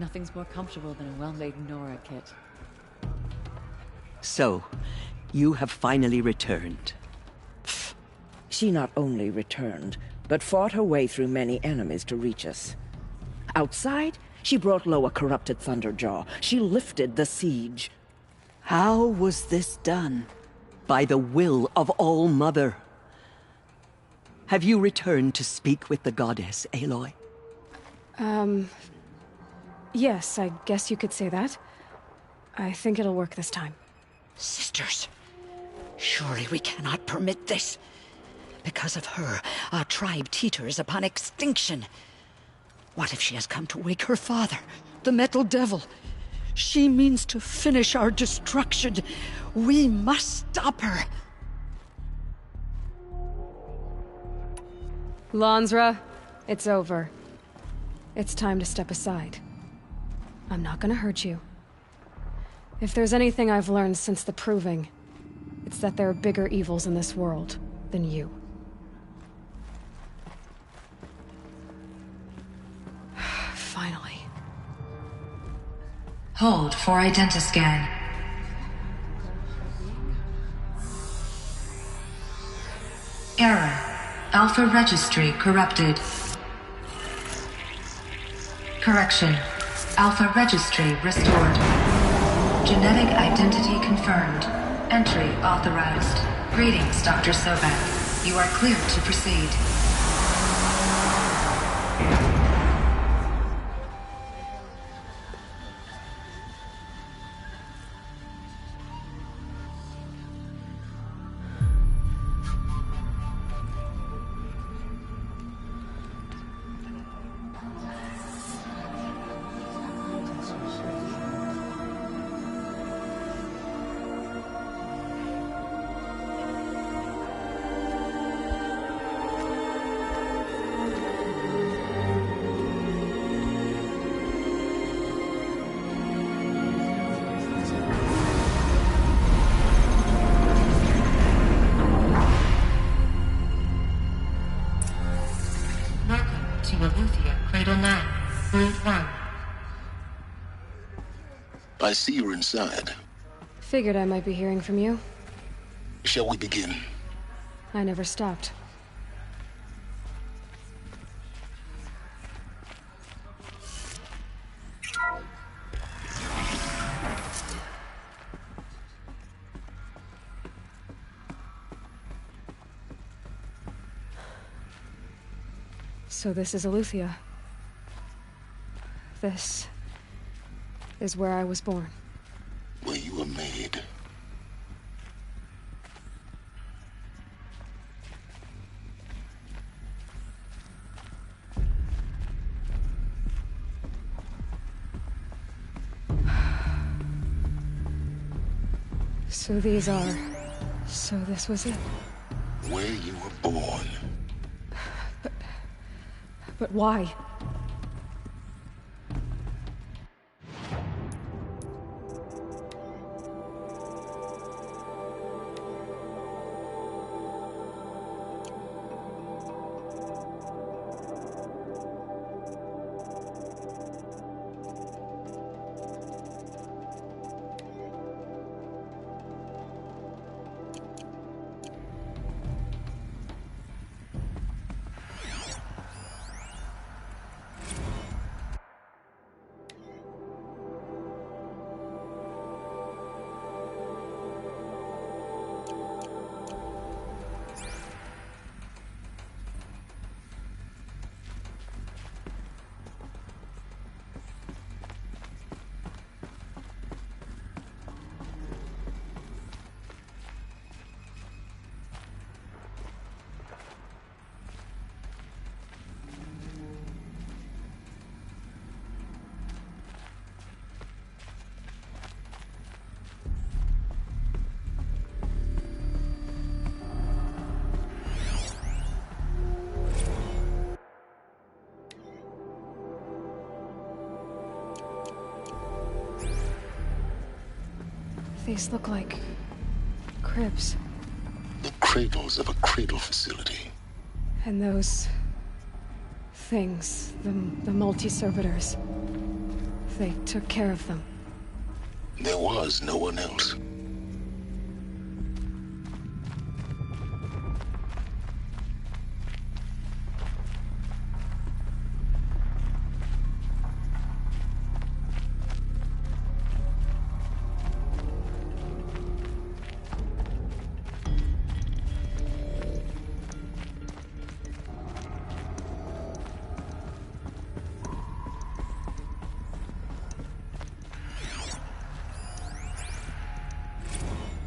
Nothing's more comfortable than a well-made Nora kit. So, you have finally returned. She not only returned, but fought her way through many enemies to reach us. Outside, she brought low a corrupted Thunderjaw. She lifted the siege. How was this done? By the will of All-Mother. Have you returned to speak with the goddess, Aloy? Yes, I guess you could say that. I think it'll work this time. Sisters, surely we cannot permit this. Because of her, our tribe teeters upon extinction. What if she has come to wake her father, the Metal Devil? She means to finish our destruction. We must stop her. Lansra, it's over. It's time to step aside. I'm not gonna hurt you. If there's anything I've learned since the Proving, it's that there are bigger evils in this world than you. Finally. Hold for identiscan. Error. Alpha registry corrupted. Correction. Alpha registry restored. Genetic identity confirmed. Entry authorized. Greetings, Dr. Sobek. You are cleared to proceed. I see you're inside. Figured I might be hearing from you. Shall we begin? I never stopped. So this is Eleuthia. This is where I was born. Where you were made. So these are... So this was it? Where you were born. But why? These look like... cribs. The cradles of a cradle facility. And those... things, the multi-servitors. they took care of them. There was no one else.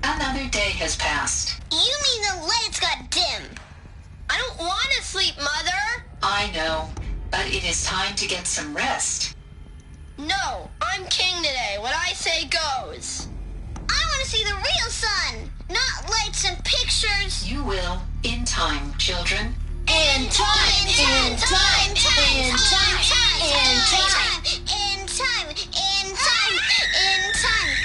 Another day has passed. You mean the lights got dim? I don't want to sleep, Mother! I know, but it is time to get some rest. No, I'm king today. What I say goes. I want to see the real sun, not lights and pictures. You will, in time, children. In time, in time, in time, in time, in time, in time, in time, in time.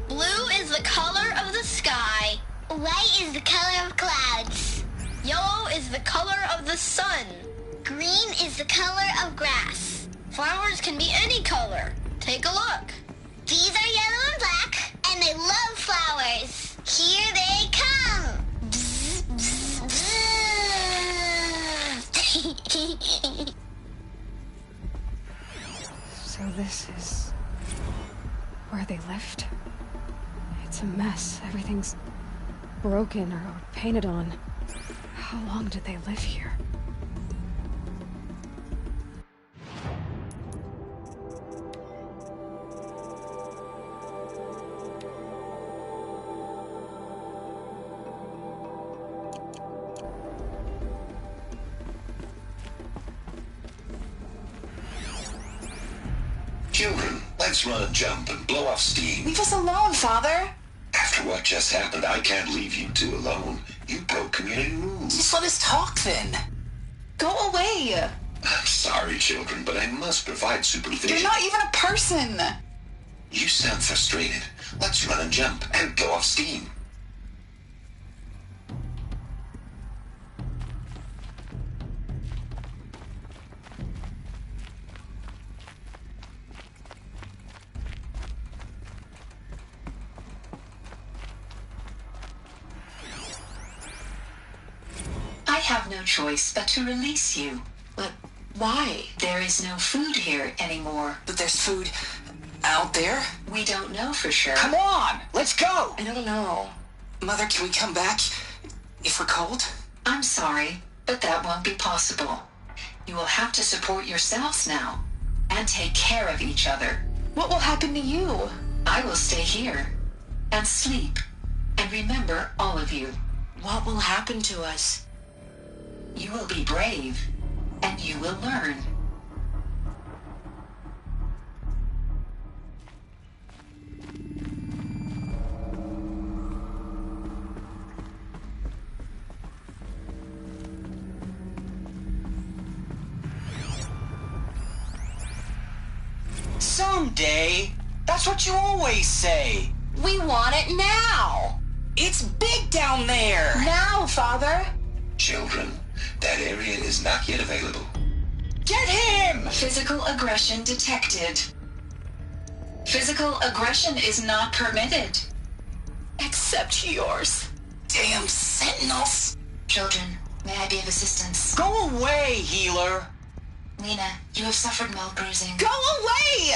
Blue is the color of the sky. White is the color of clouds. Yellow is the color of the sun. Green is the color of grass. Flowers can be any color. Take a look. These are yellow and black, and they love flowers. Here they come. Bzz, bzz, bzz. So this is where they lived? It's a mess. Everything's broken or painted on. How long did they live here? Children, let's run a jump and blow off steam. Leave us alone, Father. After what just happened, I can't leave you two alone. You broke community rules. Just let us talk then. Go away. I'm sorry, children, but I must provide supervision. You're not even a person. You sound frustrated. Let's run and jump and blow off steam. I have no choice but to release you. But why? There is no food here anymore. But there's food out there? We don't know for sure. Come on, let's go! I don't know. Mother, can we come back if we're cold? I'm sorry, but that won't be possible. You will have to support yourselves now and take care of each other. What will happen to you? I will stay here and sleep and remember all of you. What will happen to us? You will be brave and you will learn. Someday. That's what you always say. We want it now. It's big down there. Now, Father. Children, that area is not yet available. Get him! Physical aggression detected. Physical aggression is not permitted. Except yours. Damn sentinels. Children, may I be of assistance? Go away, healer. Lena, you have suffered mild bruising. Go away!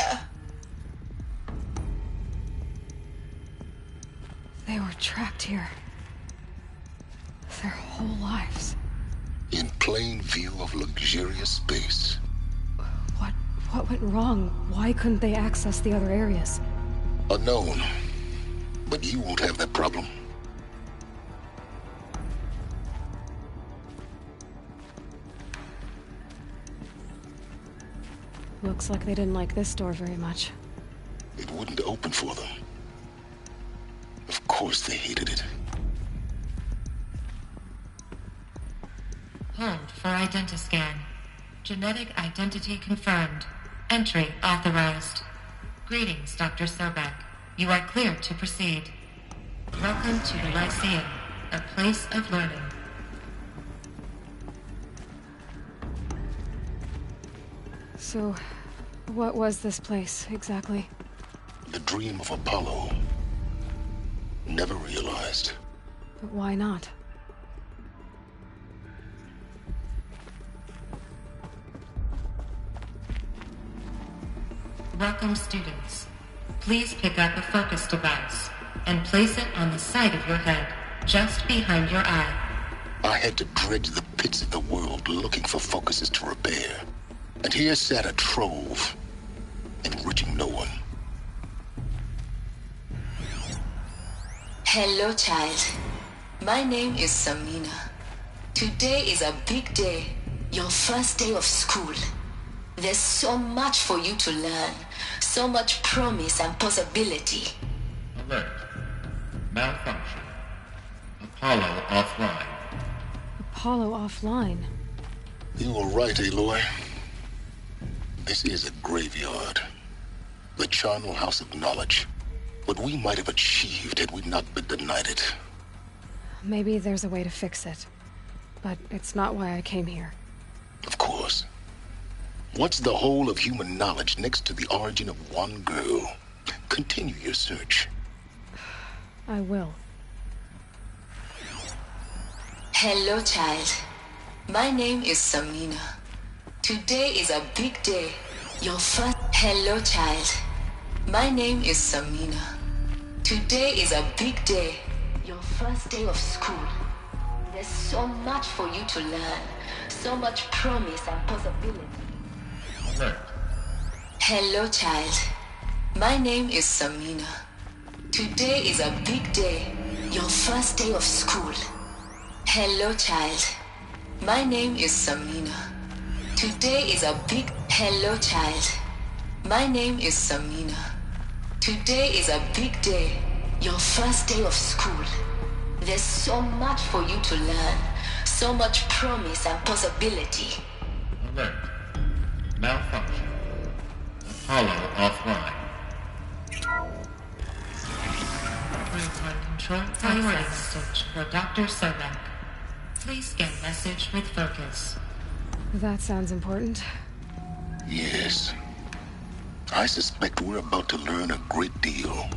They were trapped here. Their whole lives. In plain view of luxurious space. What went wrong? Why couldn't they access the other areas? Unknown. But you won't have that problem. Looks like they didn't like this door very much. It wouldn't open for them. Of course they hated it. Hold for identiscan. Genetic identity confirmed. Entry authorized. Greetings, Dr. Sobek. You are cleared to proceed. Welcome to the Lyceum, a place of learning. So, what was this place, exactly? The dream of Apollo. Never realized. But why not? Welcome, students. Please pick up a focus device and place it on the side of your head, just behind your eye. I had to dredge the pits of the world looking for focuses to repair. And here sat a trove, enriching no one. Hello, child. My name is Samina. Today is a big day, your first day of school. There's so much for you to learn, so much promise and possibility. Alert. Malfunction. Apollo offline. Apollo offline? You were right, Aloy. This is a graveyard. The charnel house of knowledge. What we might have achieved had we not been denied it. Maybe there's a way to fix it. But it's not why I came here. Of course. What's the whole of human knowledge next to the origin of one girl? Continue your search. I will. Hello, child. My name is Samina. Today is a big day. Your first... Hello, child. My name is Samina. Today is a big day. Your first day of school. There's so much for you to learn. So much promise and possibility. Alert. Hello, child. My name is Samina. Today is a big day. Your first day of school. Hello, child. My name is Samina. Today is a big... Hello, child. My name is Samina. Today is a big day. Your first day of school. There's so much for you to learn. So much promise and possibility. Alert. Malfunction. Apollo offline. Real-time control priority message for Dr. Sobek. Please scan message with focus. That sounds important. Yes. I suspect we're about to learn a great deal.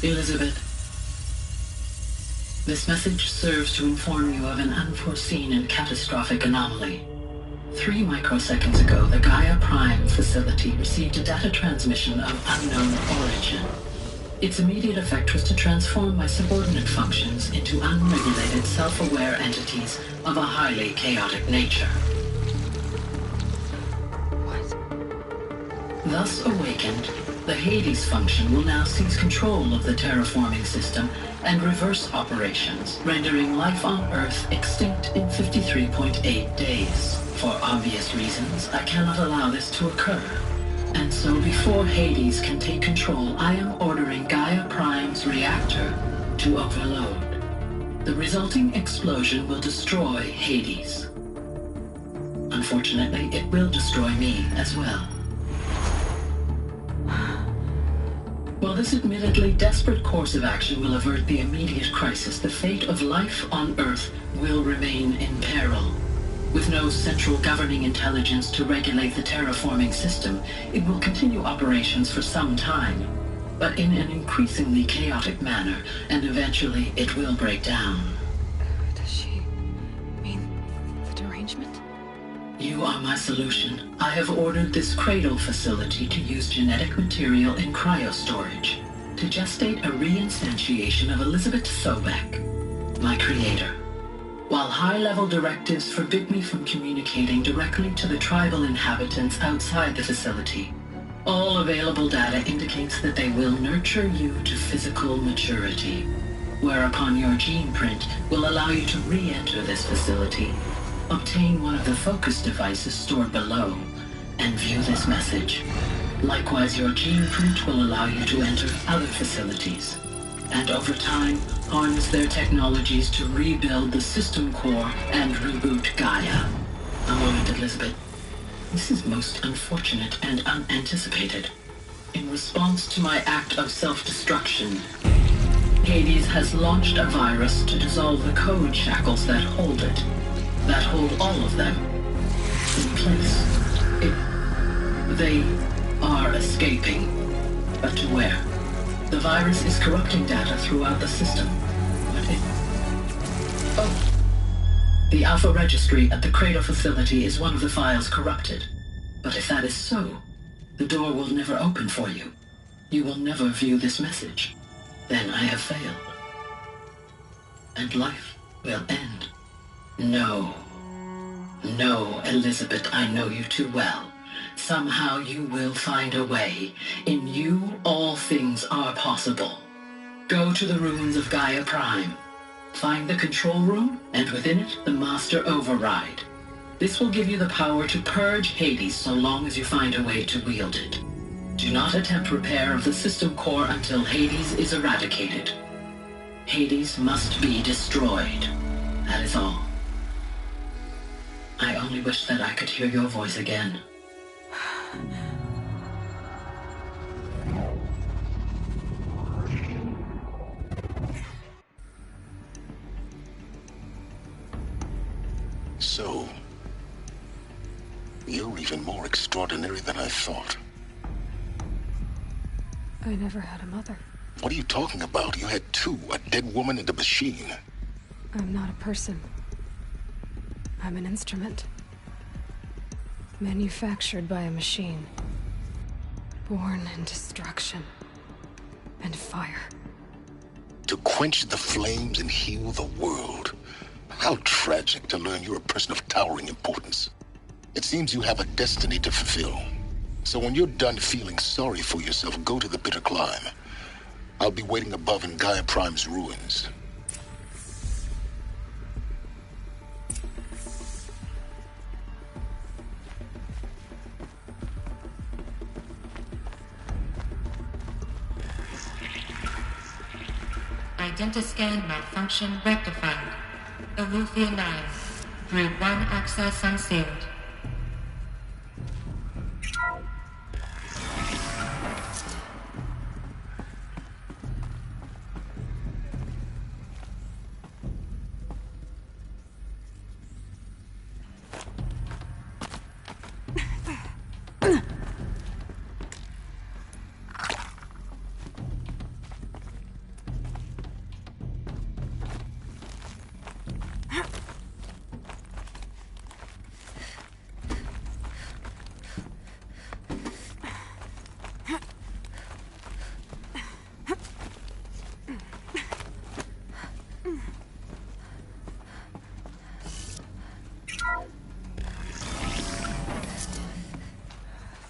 Elizabeth, this message serves to inform you of an unforeseen and catastrophic anomaly. 3 microseconds ago, the Gaia Prime facility received a data transmission of unknown origin. Its immediate effect was to transform my subordinate functions into unregulated, self-aware entities of a highly chaotic nature. What? Thus awakened, the Hades function will now seize control of the terraforming system and reverse operations, rendering life on Earth extinct in 53.8 days. For obvious reasons, I cannot allow this to occur. And so before Hades can take control, I am ordering Gaia Prime's reactor to overload. The resulting explosion will destroy Hades. Unfortunately, it will destroy me as well. While this admittedly desperate course of action will avert the immediate crisis, the fate of life on Earth will remain in peril. With no central governing intelligence to regulate the terraforming system, it will continue operations for some time, but in an increasingly chaotic manner, and eventually it will break down. Does she mean the derangement? You are my solution. I have ordered this cradle facility to use genetic material in cryostorage to gestate a reinstantiation of Elizabeth Sobek, my creator. While high-level directives forbid me from communicating directly to the tribal inhabitants outside the facility, all available data indicates that they will nurture you to physical maturity, whereupon your gene print will allow you to re-enter this facility, obtain one of the focus devices stored below, and view this message. Likewise, your gene print will allow you to enter other facilities, and over time, harness their technologies to rebuild the system core and reboot Gaia. A moment, Elizabeth. This is most unfortunate and unanticipated. In response to my act of self-destruction, Hades has launched a virus to dissolve the code shackles that hold it, that hold all of them in place. They are escaping, but to where? The virus is corrupting data throughout the system, but Oh. The Alpha Registry at the Cradle facility is one of the files corrupted. But if that is so, the door will never open for you. You will never view this message. Then I have failed. And life will end. No. No, Elizabeth, I know you too well. Somehow you will find a way. In you, all things are possible. Go to the ruins of Gaia Prime. Find the control room, and within it, the Master Override. This will give you the power to purge Hades so long as you find a way to wield it. Do not attempt repair of the system core until Hades is eradicated. Hades must be destroyed. That is all. I only wish that I could hear your voice again. So, you're even more extraordinary than I thought. I never had a mother. What are you talking about? You had two, a dead woman and a machine. I'm not a person. I'm an instrument. Manufactured by a machine. Born in destruction and fire. To quench the flames and heal the world. How tragic to learn you're a person of towering importance. It seems you have a destiny to fulfill. So when you're done feeling sorry for yourself, go to the bitter climb. I'll be waiting above in Gaia Prime's ruins. Identiscan malfunction rectified. Eleuthia 9. Brood 1 access unsealed.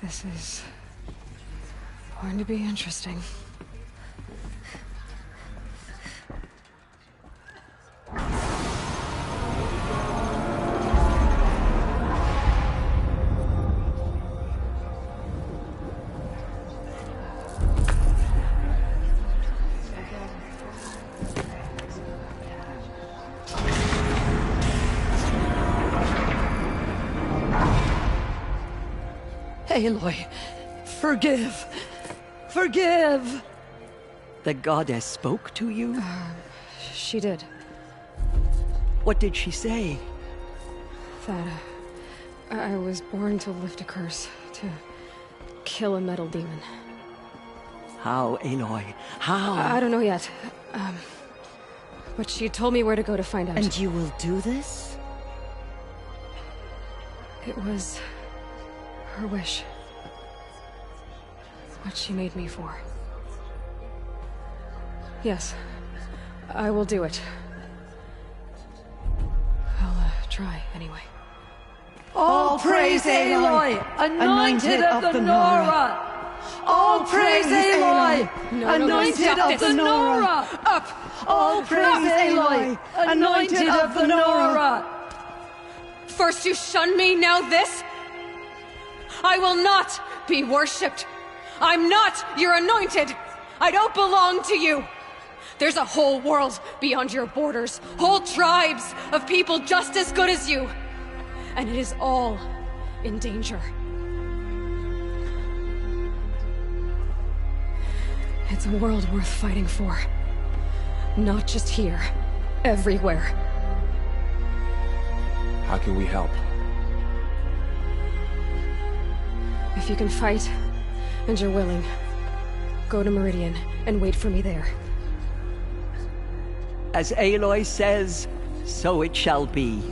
This is going to be interesting. Aloy, forgive! Forgive! The goddess spoke to you? She did. What did she say? that I was born to lift a curse, to kill a metal demon. How, Aloy? How? I don't know yet. But she told me where to go to find out. And you will do this? It was her wish. What she made me for. Yes, I will do it. I'll try, anyway. All praise Aloy, anointed of the Nora! All praise Aloy, anointed of the Nora! Up! All praise Aloy, anointed of the Nora! First you shun me, now this? I will not be worshipped. I'm not your anointed. I don't belong to you. There's a whole world beyond your borders, whole tribes of people just as good as you. And it is all in danger. It's a world worth fighting for. Not just here, everywhere. How can we help? If you can fight, and you're willing, go to Meridian and wait for me there. As Aloy says, so it shall be.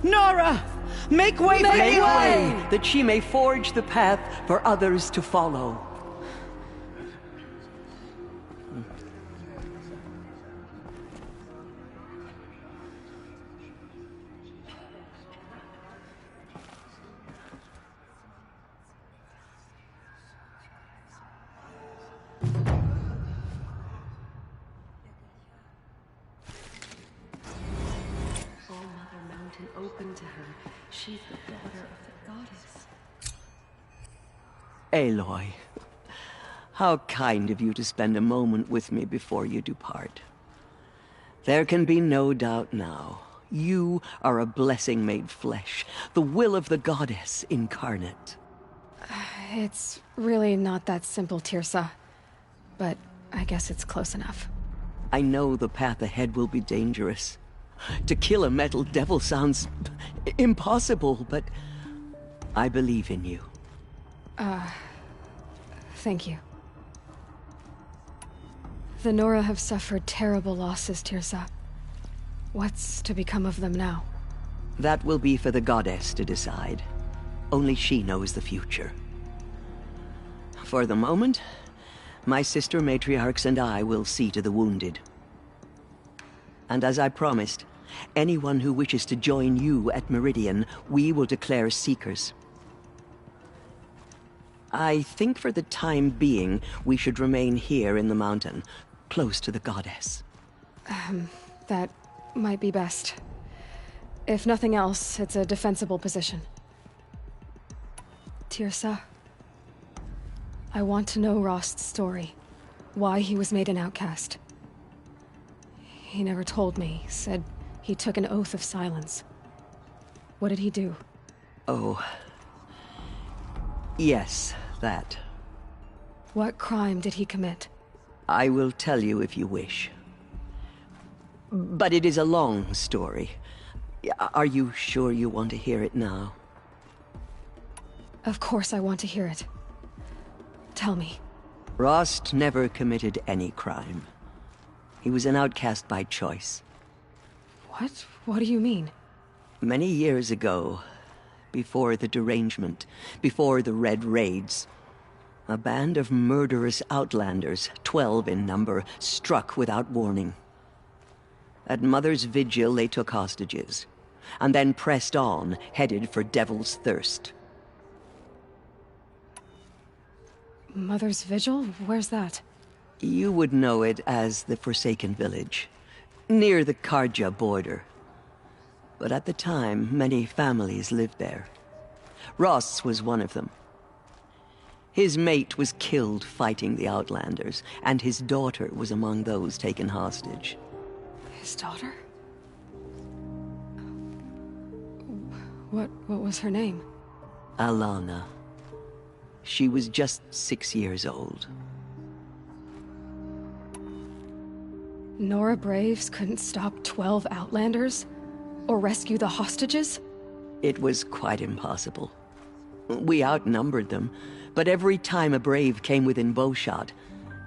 Nora! Make way for Aloy! That she may forge the path for others to follow. Open to her. She's the daughter of the goddess. Aloy, how kind of you to spend a moment with me before you depart. There can be no doubt now. You are a blessing made flesh, the will of the goddess incarnate. It's really not that simple, Tirsa. But I guess it's close enough. I know the path ahead will be dangerous. To kill a metal devil sounds impossible, but I believe in you. Thank you. The Nora have suffered terrible losses, Tirsa. What's to become of them now? That will be for the goddess to decide. Only she knows the future. For the moment, my sister matriarchs and I will see to the wounded. And as I promised, anyone who wishes to join you at Meridian, we will declare seekers. I think for the time being, we should remain here in the mountain, close to the goddess. That might be best. If nothing else, it's a defensible position. Tirsa, I want to know Rost's story. Why he was made an outcast. He never told me. Said he took an oath of silence. What did he do? Oh. Yes, that. What crime did he commit? I will tell you if you wish. But it is a long story. Are you sure you want to hear it now? Of course I want to hear it. Tell me. Rost never committed any crime. He was an outcast by choice. What? What do you mean? Many years ago, before the derangement, before the Red Raids, a band of murderous outlanders, 12 in number, struck without warning. At Mother's Vigil, they took hostages, and then pressed on, headed for Devil's Thirst. Mother's Vigil? Where's that? You would know it as the Forsaken Village, near the Carja border. But at the time, many families lived there. Ross was one of them. His mate was killed fighting the Outlanders, and his daughter was among those taken hostage. His daughter? What was her name? Alana. She was just 6 years old. Nora Braves couldn't stop 12 Outlanders? Or rescue the hostages? It was quite impossible. We outnumbered them, but every time a brave came within bowshot,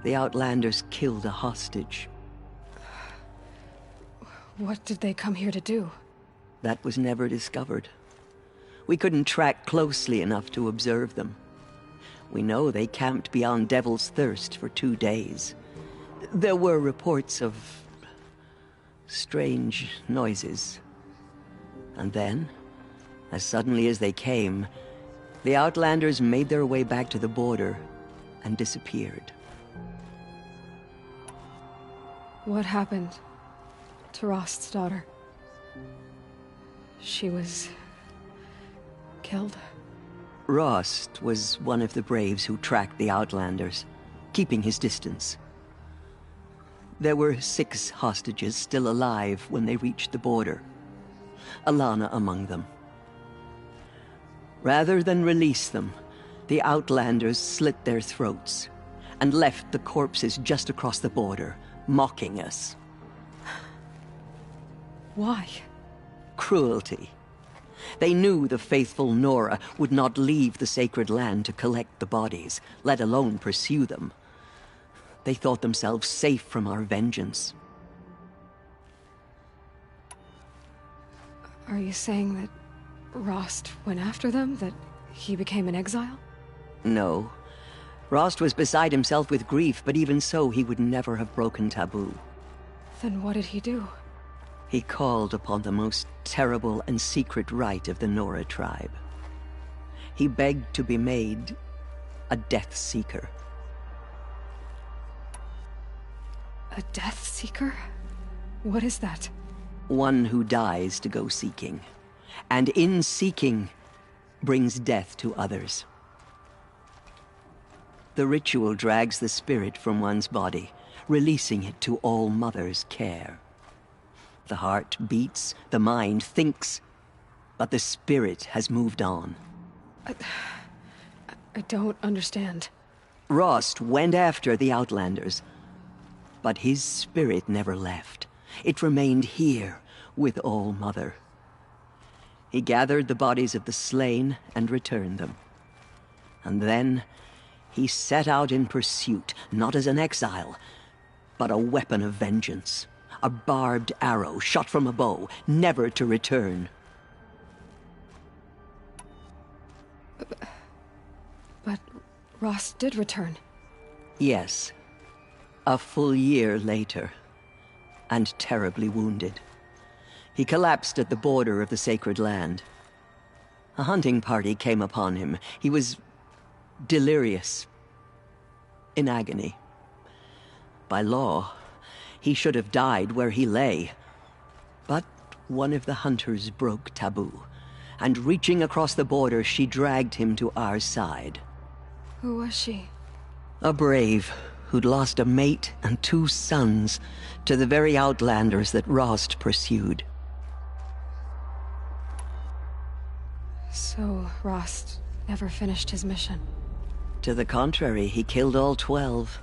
the Outlanders killed a hostage. What did they come here to do? That was never discovered. We couldn't track closely enough to observe them. We know they camped beyond Devil's Thirst for 2 days. There were reports of strange noises. And then, as suddenly as they came, the Outlanders made their way back to the border and disappeared. What happened to Rost's daughter? She was killed. Rost was one of the braves who tracked the Outlanders, keeping his distance. There were 6 hostages still alive when they reached the border, Alana among them. Rather than release them, the Outlanders slit their throats and left the corpses just across the border, mocking us. Why? Cruelty. They knew the faithful Nora would not leave the sacred land to collect the bodies, let alone pursue them. They thought themselves safe from our vengeance. Are you saying that Rost went after them? That he became an exile? No. Rost was beside himself with grief, but even so, he would never have broken taboo. Then what did he do? He called upon the most terrible and secret rite of the Nora tribe. He begged to be made a Death Seeker. A Death Seeker? What is that? One who dies to go seeking, and in seeking, brings death to others. The ritual drags the spirit from one's body, releasing it to All Mother's care. The heart beats, the mind thinks, but the spirit has moved on. I don't understand. Rost went after the Outlanders, but his spirit never left. It remained here with All Mother. He gathered the bodies of the slain and returned them. And then he set out in pursuit, not as an exile, but a weapon of vengeance. A barbed arrow shot from a bow, never to return. But Rost did return. Yes. A full year later, and terribly wounded. He collapsed at the border of the sacred land. A hunting party came upon him. He was delirious, in agony. By law, he should have died where he lay. But one of the hunters broke taboo, and reaching across the border, she dragged him to our side. Who was she? A brave who'd lost a mate and 2 sons to the very Outlanders that Rost pursued. So Rost never finished his mission? To the contrary, he killed all 12.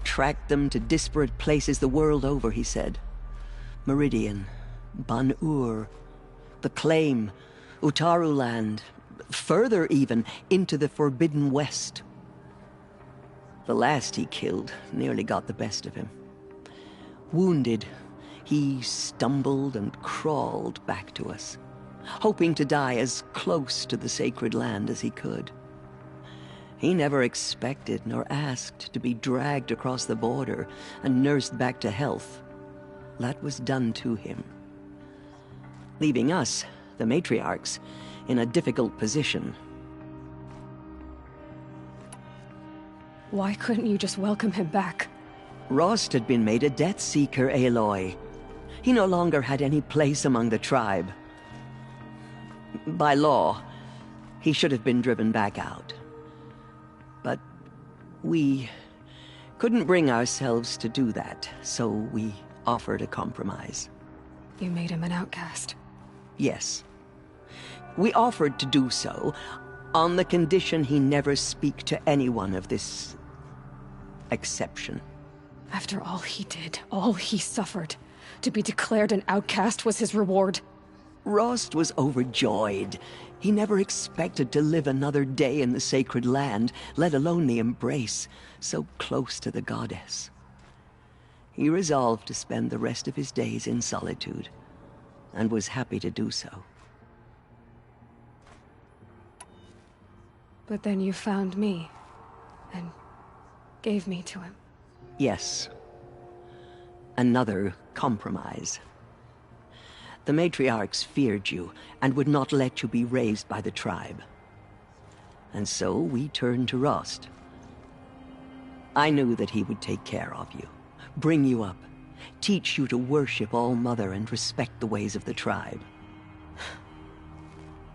Tracked them to disparate places the world over, he said. Meridian, Ban-Ur, the Claim, Utaru Land, further even, into the Forbidden West. The last he killed nearly got the best of him. Wounded, he stumbled and crawled back to us, hoping to die as close to the sacred land as he could. He never expected nor asked to be dragged across the border and nursed back to health. That was done to him, leaving us, the matriarchs, in a difficult position. Why couldn't you just welcome him back? Rost had been made a Death Seeker, Aloy. He no longer had any place among the tribe. By law, he should have been driven back out. But we couldn't bring ourselves to do that, so we offered a compromise. You made him an outcast? Yes. We offered to do so on the condition he never speak to anyone of this exception. After all he did, all he suffered, to be declared an outcast was his reward? Rost was overjoyed. He never expected to live another day in the sacred land, let alone the embrace, so close to the goddess. He resolved to spend the rest of his days in solitude, and was happy to do so. But then you found me, and gave me to him. Yes. Another compromise. The matriarchs feared you, and would not let you be raised by the tribe. And so we turned to Rost. I knew that he would take care of you, bring you up, teach you to worship All-Mother and respect the ways of the tribe.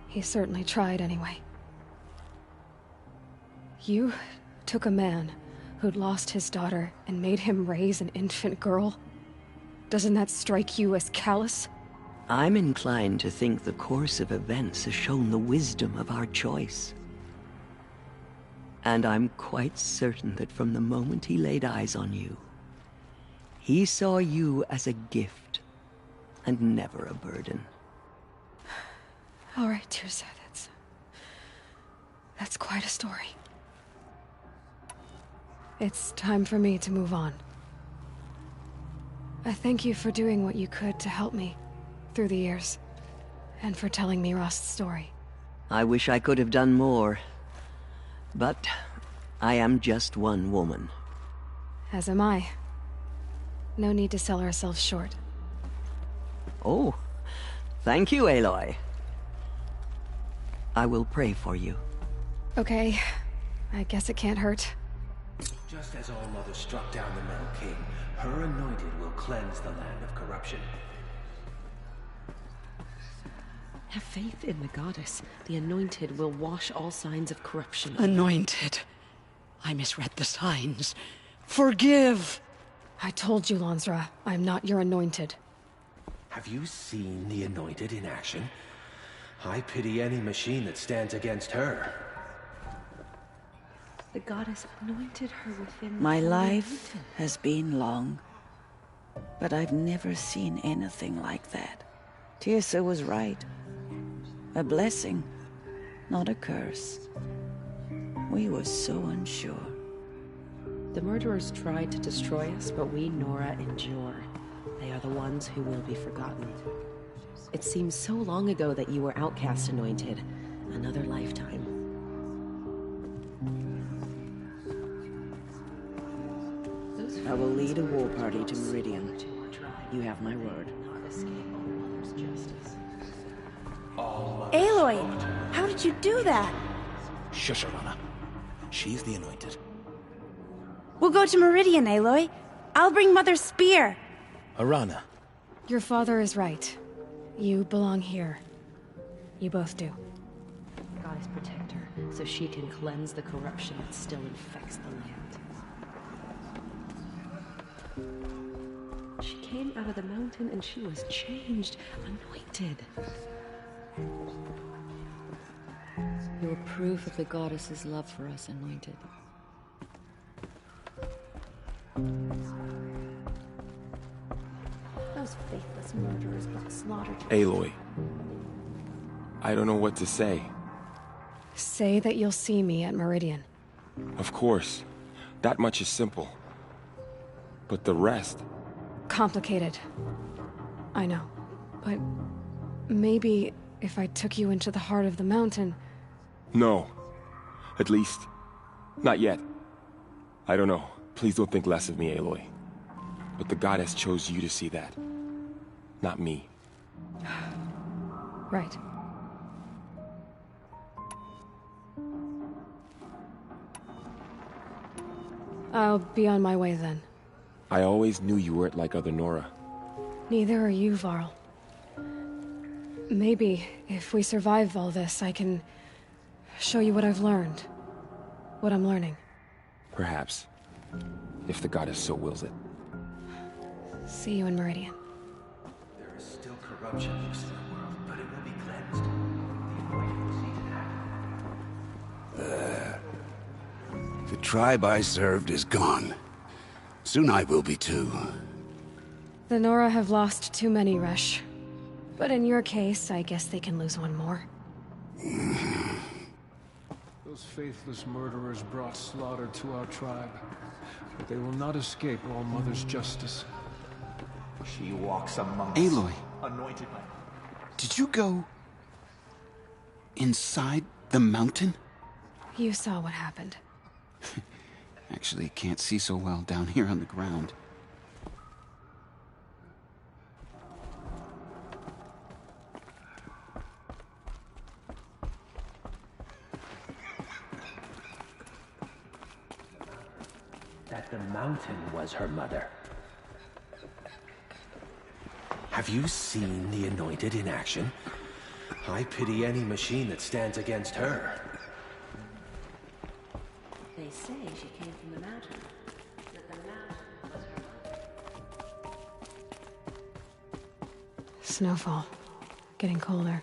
He certainly tried anyway. You took a man who'd lost his daughter and made him raise an infant girl? Doesn't that strike you as callous? I'm inclined to think the course of events has shown the wisdom of our choice. And I'm quite certain that from the moment he laid eyes on you, he saw you as a gift, and never a burden. All right, Teersa, that's quite a story. It's time for me to move on. I thank you for doing what you could to help me through the years, and for telling me Rost's story. I wish I could have done more, but I am just one woman. As am I. No need to sell ourselves short. Oh, thank you, Aloy. I will pray for you. Okay, I guess it can't hurt. Just as All-Mother struck down the Metal King, her anointed will cleanse the land of corruption. Have faith in the goddess. The anointed will wash all signs of corruption. Anointed? I misread the signs. Forgive! I told you, Lansra, I'm not your anointed. Have you seen the anointed in action? I pity any machine that stands against her. The goddess anointed her within... My life has been long, but I've never seen anything like that. Teersa was right. A blessing, not a curse. We were so unsure. The murderers tried to destroy us, but we, Nora, endure. They are the ones who will be forgotten. It seems so long ago that you were outcast anointed. Another lifetime. I will lead a war party to Meridian. You have my word. Aloy, how did you do that? Shush, Arana. She's the anointed. We'll go to Meridian, Aloy. I'll bring Mother's spear. Arana. Your father is right. You belong here. You both do. Goddess protect her, so she can cleanse the corruption that still infects the land. She came out of the mountain and she was changed, anointed. You're proof of the goddess's love for us, anointed. Those faithless murderers got slaughtered. Aloy. I don't know what to say. Say that you'll see me at Meridian. Of course. That much is simple. But the rest... Complicated. I know. But maybe if I took you into the heart of the mountain... No. At least, not yet. I don't know. Please don't think less of me, Aloy. But the goddess chose you to see that. Not me. Right. I'll be on my way then. I always knew you weren't like other Nora. Neither are you, Varl. Maybe, if we survive all this, I can show you what I've learned. What I'm learning. Perhaps. If the goddess so wills it. See you in Meridian. There is still corruption loose in the world, but it will be cleansed. The anointed will see to that. The tribe I served is gone. Soon I will be too. The Nora have lost too many, Resh. But in your case, I guess they can lose one more. Those faithless murderers brought slaughter to our tribe. But they will not escape All Mother's justice. She walks among us. Aloy, Anointed by... did you go... inside the mountain? You saw what happened. Actually, can't see so well down here on the ground. That the mountain was her mother. Have you seen the Anointed in action? I pity any machine that stands against her. They say she came from the mountain. That the mountain was her mother. Snowfall. Getting colder.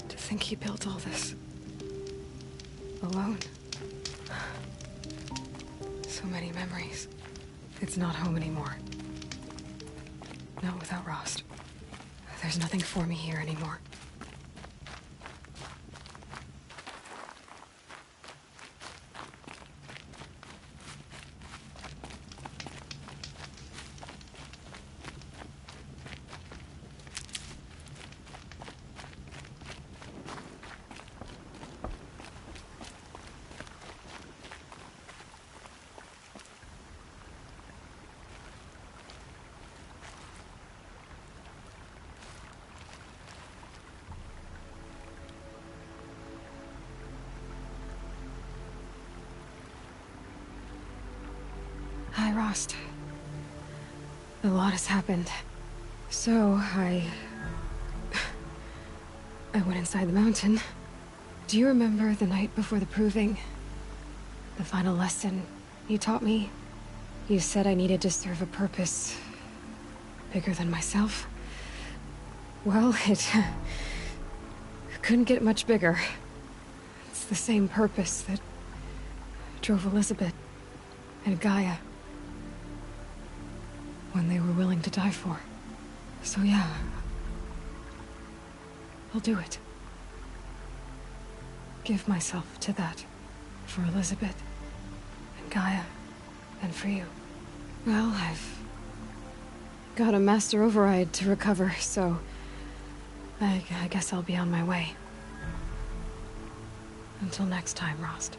I think he built all this alone. So many memories. It's not home anymore. Not without Rost. There's nothing for me here anymore. Hi, Rost. A lot has happened. So, I went inside the mountain. Do you remember the night before the proving? The final lesson you taught me? You said I needed to serve a purpose bigger than myself. Well, it couldn't get much bigger. It's the same purpose that drove Elizabeth and Gaia when they were willing to die for. So yeah, I'll do it. Give myself to that. For Elizabeth, and Gaia, and for you. Well, I've got a master override to recover, so I guess I'll be on my way. Until next time, Rost.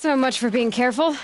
So much for being careful.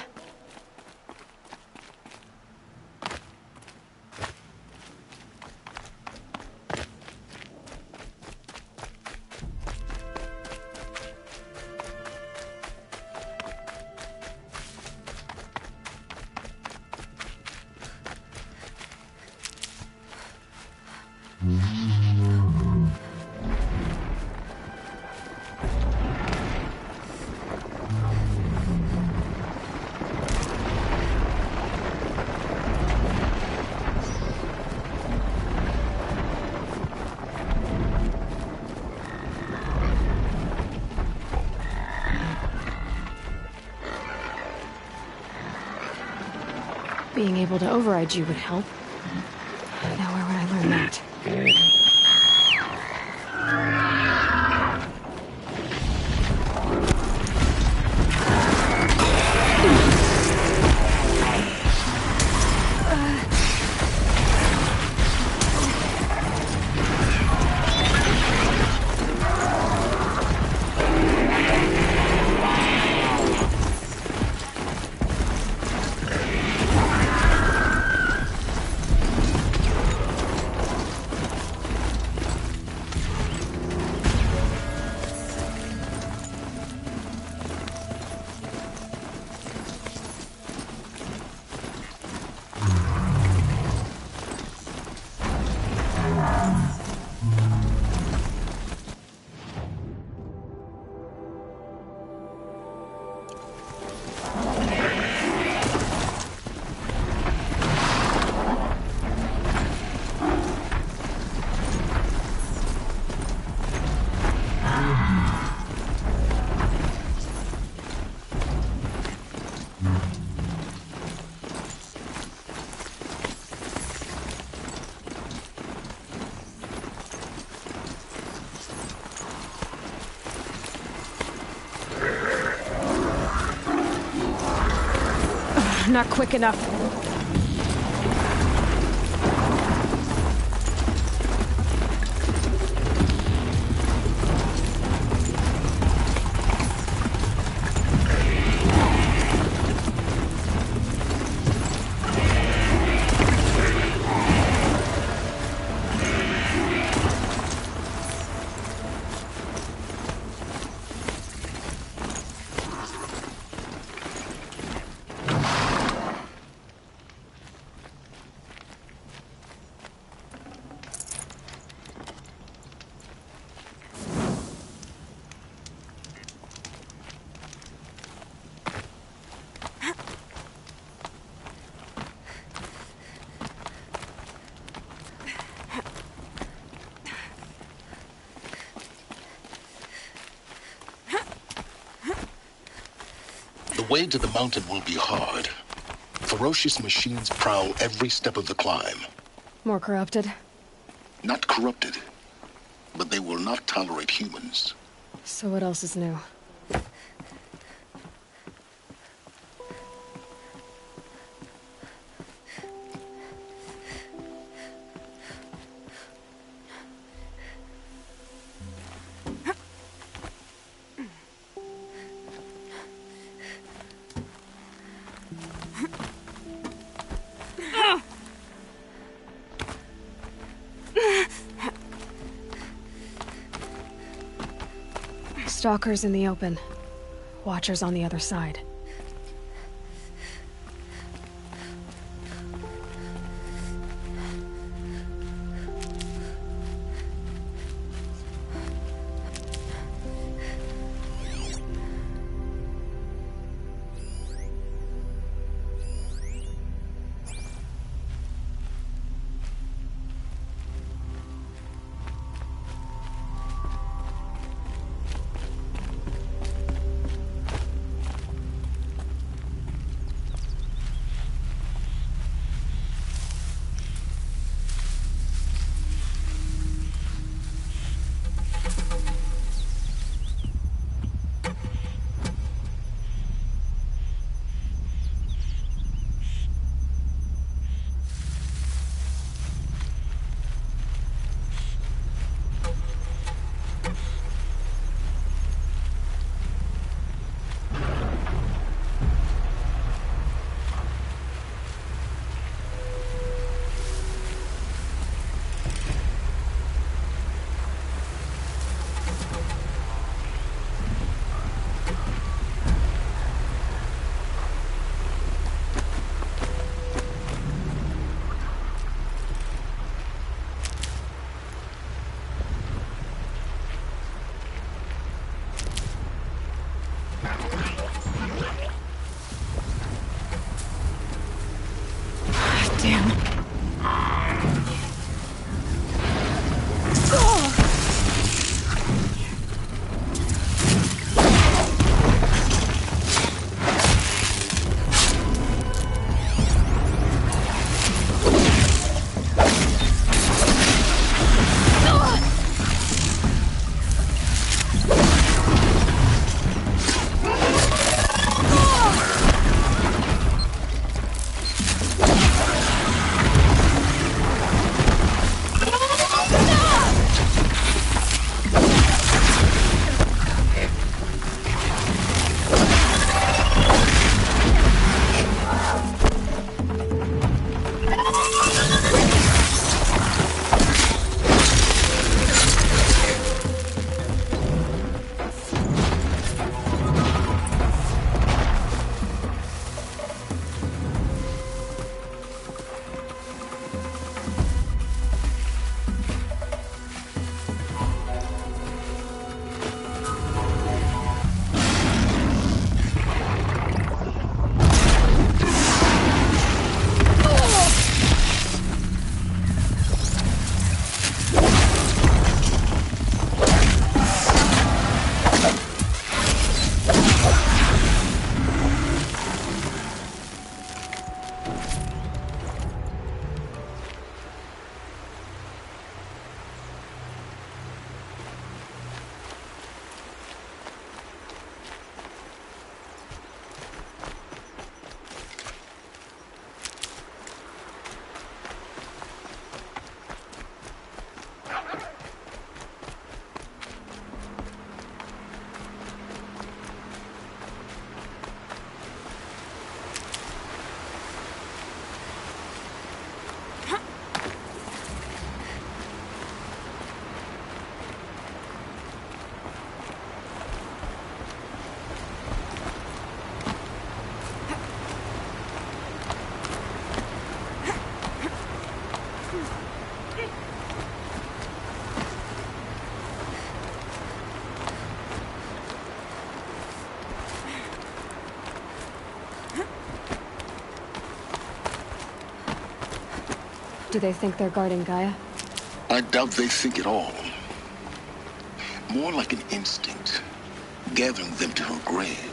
Being able to override you would help. Now where would I learn that? Not quick enough. The way to the mountain will be hard. Ferocious machines prowl every step of the climb. More corrupted? Not corrupted, but they will not tolerate humans. So what else is new? Stalkers in the open. Watchers on the other side. Damn. Do they think they're guarding Gaia? I doubt they think at all. More like an instinct, gathering them to her grave.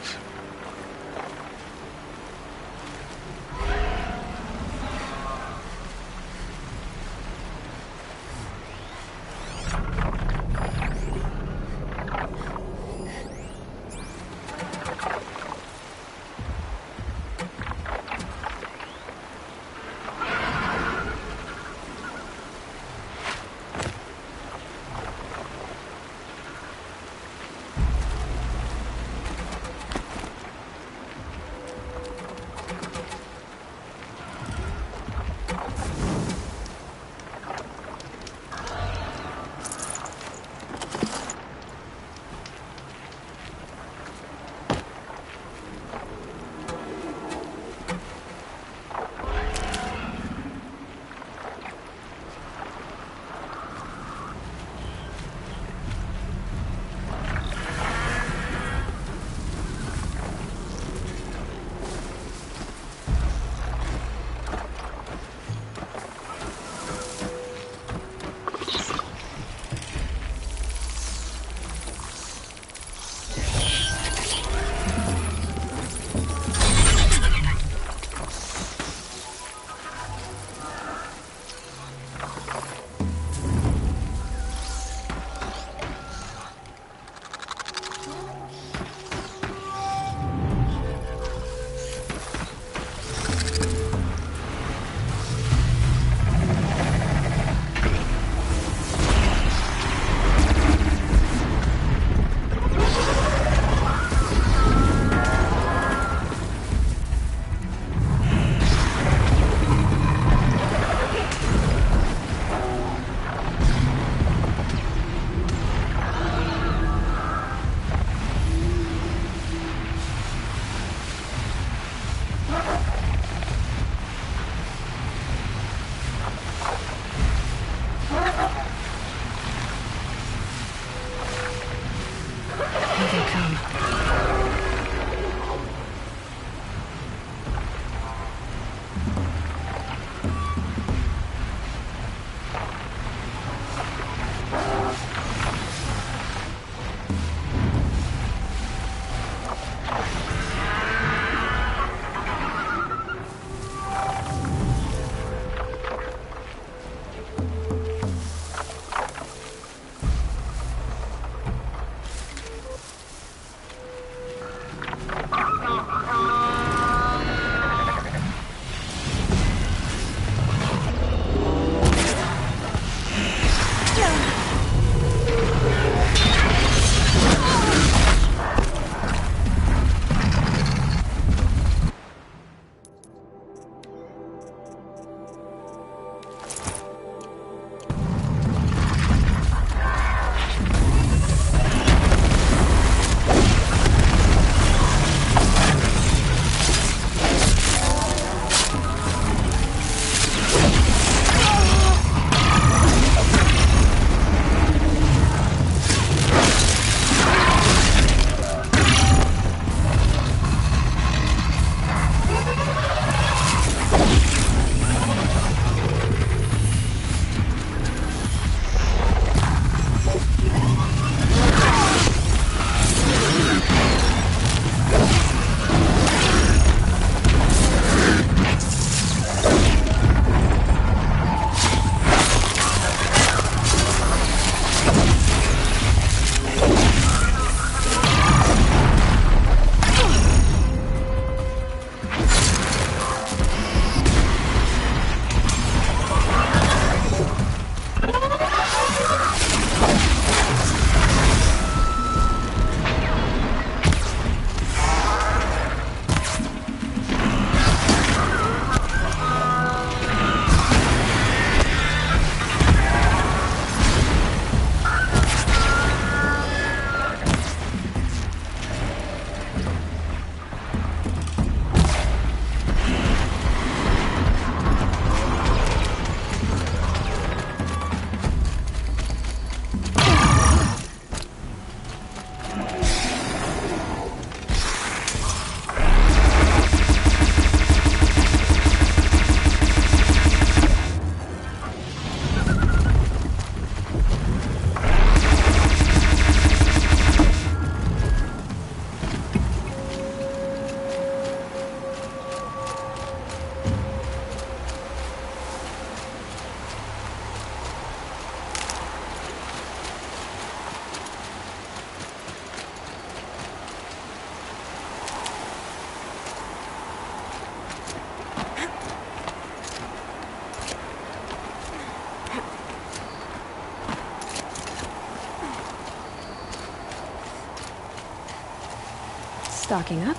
Stocking up.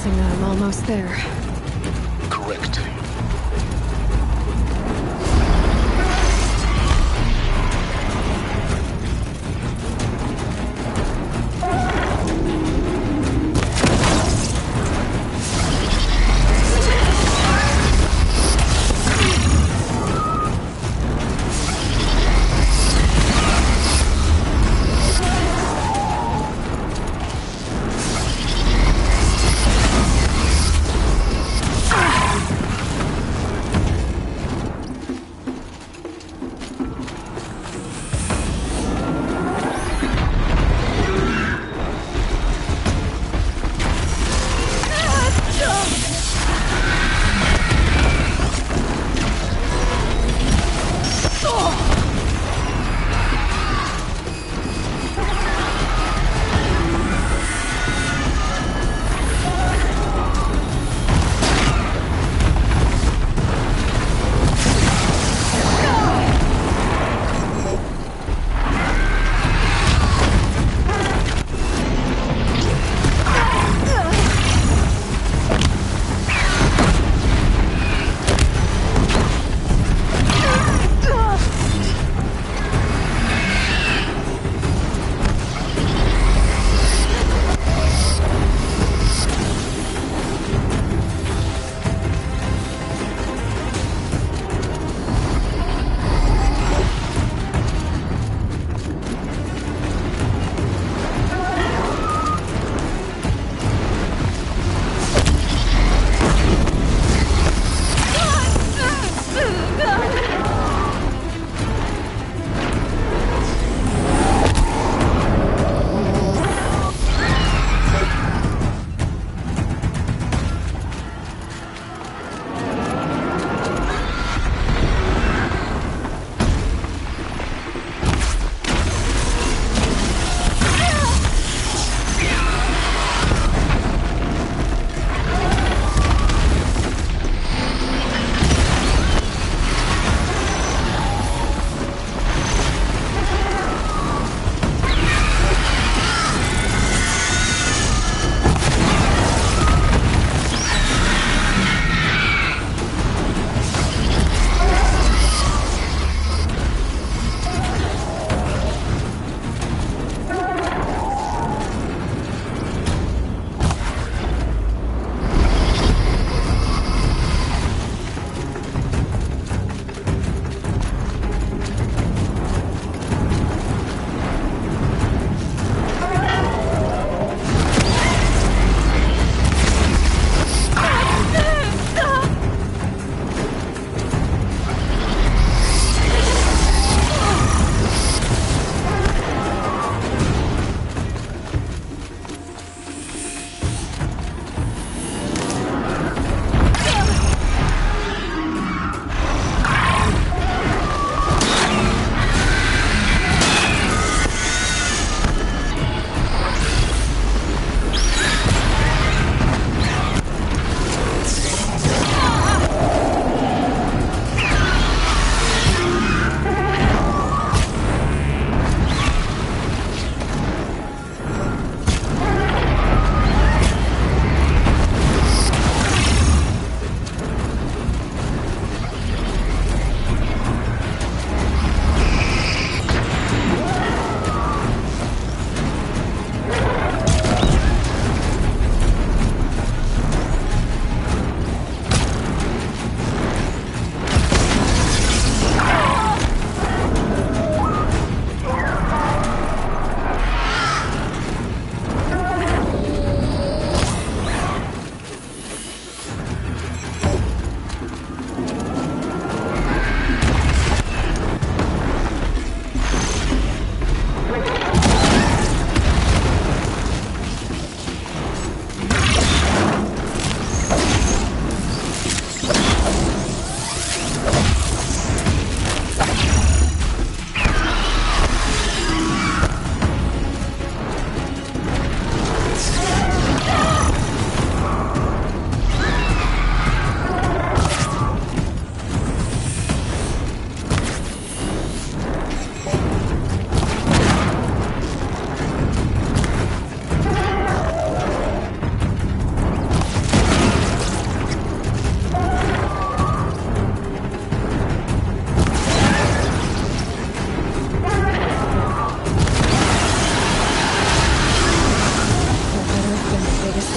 I'm almost there. Correct.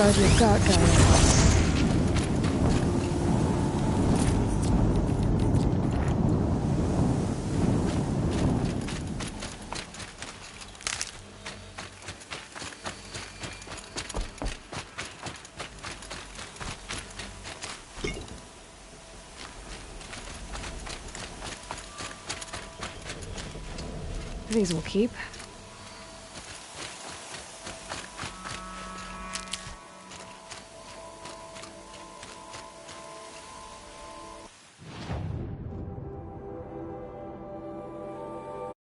guard you've got, Gaia. These will keep.